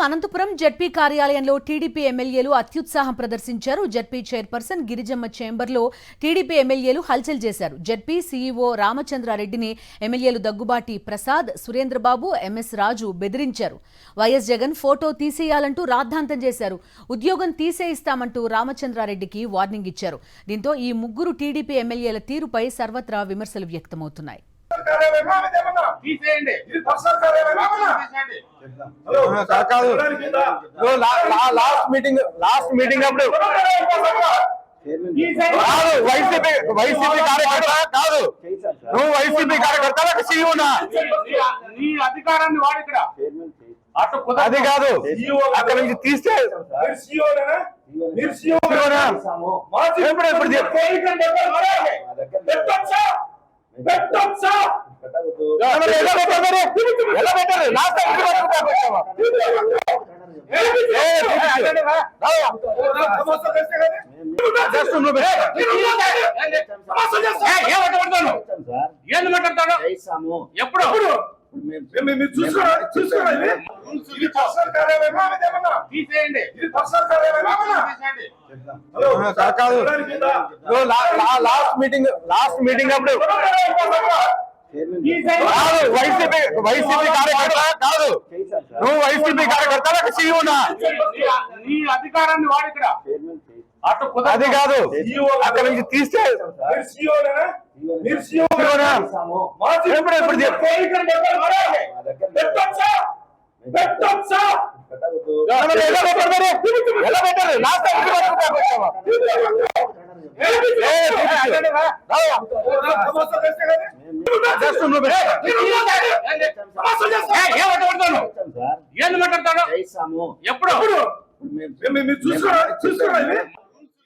Anantapuram ZP కార్యాలయంలో TDP ఎమ్మెల్యేలు అత్యుత్సాహం ప్రదర్శించారు. జెడ్పీ చైర్పర్సన్ గిరిజమ్మ చేంబర్లో టీడీపీ ఎమ్మెల్యేలు హల్చల్ చేశారు. జెడ్పీ సీఈఓ రామచంద్రారెడ్డిని ఎమ్మెల్యేలు దగ్గుబాటి ప్రసాద్, సురేంద్రబాబు, ఎంఎస్ రాజు బెదిరించారు. వైఎస్ జగన్ ఫోటో తీసేయాలంటూ రాద్ధాంతం చేశారు. ఉద్యోగం తీసేయిస్తామంటూ రామచంద్రారెడ్డికి వార్నింగ్ ఇచ్చారు. దీంతో ఈ ముగ్గురు టీడీపీ ఎమ్మెల్యేల తీరుపై సర్వత్రా విమర్శలు వ్యక్తమవుతున్నాయి. లాస్ట్ మీటింగ్ అప్పుడు వైసీపీ కార్యకర్త కాదు, నువ్వు వైసీపీ కార్యకర్త నీ అధికారాన్ని వాడు ఇక్కడ అది కాదు, అక్కడ నుంచి తీస్తే ఏంది మాట్లాడతాడు ఎప్పుడు తీసేయండి. లాస్ట్ మీటింగ్ అప్పుడు వైసీపీ కార్యకర్త కాదు, నువ్వు వైసీపీ కార్యకర్త నీ అధికారాన్ని వాడు ఇక్కడ అది కాదు, అక్కడ నుంచి తీస్తే ఏంది మాట్లాడతాడు ఎప్పుడు చూసుకోవాలి.